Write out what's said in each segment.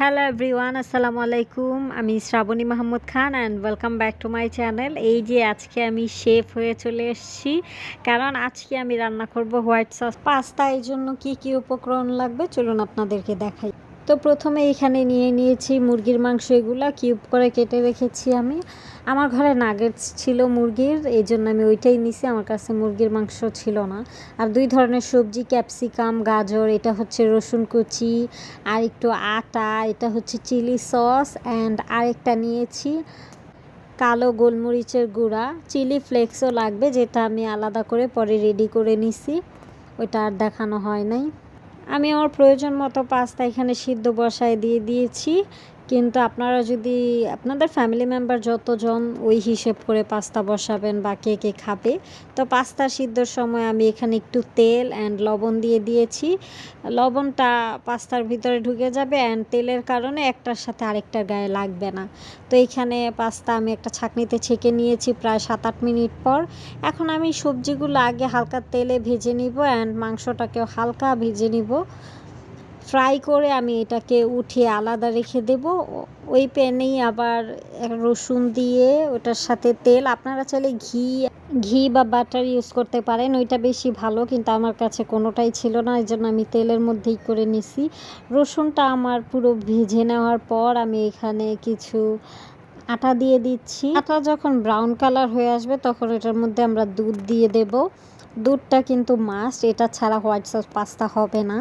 Hello everyone, আসসালামু আলাইকুম। আমি Shrabani Mahmud Khan and welcome back to my channel. এই যে আজকে আমি শেফ হয়ে চলে এসেছি, কারণ আজকে আমি রান্না করব হোয়াইট সস পাস্তা। এই জন্য কী কী উপকরণ লাগবে চলুন আপনাদেরকে দেখাই। তো প্রথমে এখানে নিয়ে নিয়েছি মুরগির মাংস, এগুলা কিউব করে কেটে রেখেছি আমি। আমার ঘরে নাগেটস ছিল মুরগির, এই জন্য আমি ওইটাই নিছি, আমার কাছে মুরগির মাংস ছিল না। আর 2 ধরনের সবজি, ক্যাপসিকাম, গাজর, এটা হচ্ছে রসুন কুচি, আর একটু আটা, এটা হচ্ছে চিলি সস, অ্যান্ড আরেকটা নিয়েছি কালো গোলমরিচের গুঁড়া। চিলি ফ্লেক্সও লাগবে, যেটা আমি আলাদা করে পরে রেডি করে নিছি, ওইটা আর দেখানো হয় নাই। আমি আমার প্রয়োজন মতো পাস্তা এখানে সিদ্ধ বসায় দিয়ে দিয়েছি, কিন্তু আপনারা যদি আপনাদের ফ্যামিলি মেম্বার যতজন ওই হিসেব করে পাস্তা বসাবেন বা কে কে খাবে। তো পাস্তা সিদ্ধর সময় আমি এখানে একটু তেল অ্যান্ড লবণ দিয়ে দিয়েছি। লবণটা পাস্তার ভিতরে ঢুকে যাবে অ্যান্ড তেলের কারণে একটার সাথে আরেকটার গায়ে লাগবে না। তো এইখানে পাস্তা আমি একটা ছাঁকনিতে ছেঁকে নিয়েছি প্রায় 7-8 মিনিট পর। এখন আমি সবজিগুলো আগে হালকা তেলে ভেজে নিব অ্যান্ড মাংসটাকেও হালকা ভেজে নিব। ফ্রাই করে আমি এটাকে উঠিয়ে আলাদা রেখে দেব। ওই প্যানেই আবার রসুন দিয়ে ওটার সাথে তেল, আপনারা চাইলে ঘি বা বাটার ইউজ করতে পারেন, ওইটা বেশি ভালো, কিন্তু আমার কাছে কোনোটাই ছিল না, এই জন্য আমি তেলের মধ্যেই করে নিছি। রসুনটা আমার পুরো ভেজে নেওয়ার পর আমি এখানে কিছু আটা দিয়ে দিচ্ছি। আটা যখন ব্রাউন কালার হয়ে আসবে তখন এটার মধ্যে আমরা দুধ দিয়ে দেব। দুধটা কিন্তু মাস্ট, এটা ছাড়া হোয়াইট সস পাস্তা হবে না।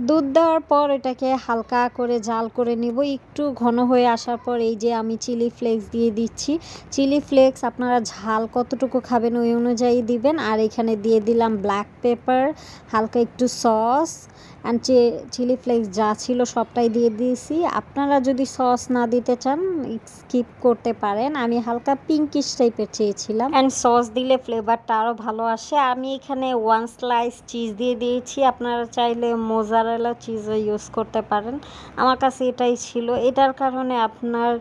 দুধ দেওয়ার পর এটাকে হালকা করে জাল করে নিব। একটু ঘন হয়ে আসার পর এই যে আমি চিলি ফ্লেক্স দিয়ে দিচ্ছি। চিলি ফ্লেক্স আপনারা ঝাল কতটুকু খাবেন ওই অনুযায়ী দিবেন। আর এখানে দিয়ে দিলাম ব্ল্যাক পেপার, হালকা একটু সস অ্যান্ড চিলি ফ্লেক্স যা ছিল সবটাই দিয়ে দিয়েছি। আপনারা যদি সস না দিতে চান স্কিপ করতে পারেন। আমি হালকা পিঙ্কিশ টাইপের চেয়েছিলাম অ্যান্ড সস দিলে ফ্লেভারটা আরও ভালো আসে। আমি এখানে 1 স্লাইস চিজ দিয়ে দিয়েছি, আপনারা চাইলে মোজারেলা চিজও ইউজ করতে পারেন। আমার কাছে এটাই ছিল। এটার কারণে আপনার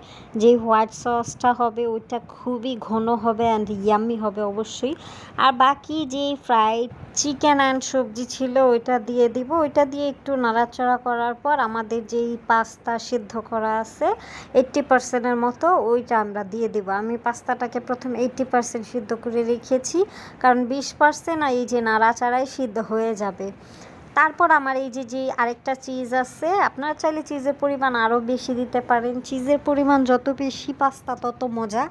যে হোয়াইট সসটা হবে ওইটা খুবই ঘন হবে অ্যান্ড ইয়াম্মি হবে অবশ্যই। আর বাকি যে ফ্রাইড চিকেন অ্যান্ড সবজি ছিল ওইটা দিয়ে দিব। ওইটা দিয়ে একটু নাড়াচাড়া করার পর আমাদের যেই পাস্তা সিদ্ধ করা আছে 80%-এর মতো, ওইটা আমরা দিয়ে দিব। আমি পাস্তাটাকে প্রথম 80% সিদ্ধ করে রেখেছি, কারণ 20% এই যে নাড়াচাড়াই সিদ্ধ হয়ে যাবে। তারপর আমার এই যে আরেকটা চিজ আছে, আপনারা চাইলে চিজের পরিমাণ আরও বেশি দিতে পারেন। চিজের পরিমাণ যত বেশি পাস্তা তত মজা।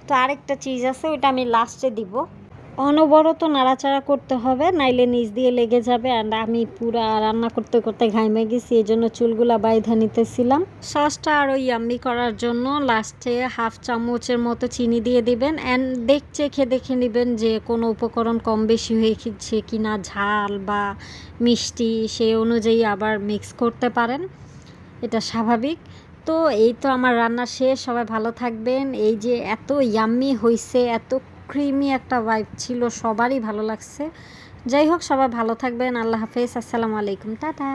তো আরেকটা চিজ আছে, ওইটা আমি লাস্টে দিব। অনবরত নাড়াচাড়া করতে হবে, নাইলে নিচ দিয়ে লেগে যাবে। অ্যান্ড আমি পুরা রান্না করতে করতে ঘাইমে গেছি, এই জন্য চুলগুলা বাইধা নিতেছিলাম। সসটা আরও ইয়াম্মি করার জন্য লাস্টে 1/2 চামচের মতো চিনি দিয়ে দিবেন অ্যান্ড দেখে নেবেন যে কোনো উপকরণ কম বেশি হয়েছে কি না, ঝাল বা মিষ্টি, সেই অনুযায়ী আবার মিক্স করতে পারেন, এটা স্বাভাবিক। তো এই তো আমার রান্না শেষ, সবাই ভালো থাকবেন। এই যে এত ইয়াম্মি হয়েছে, এত ক্রিমি একটা ভাইব ছিল, সবারই ভালো লাগছে। যাই হোক, সবাই ভালো থাকবেন। আল্লাহ হাফেজ, আসসালামু আলাইকুম, টাটা।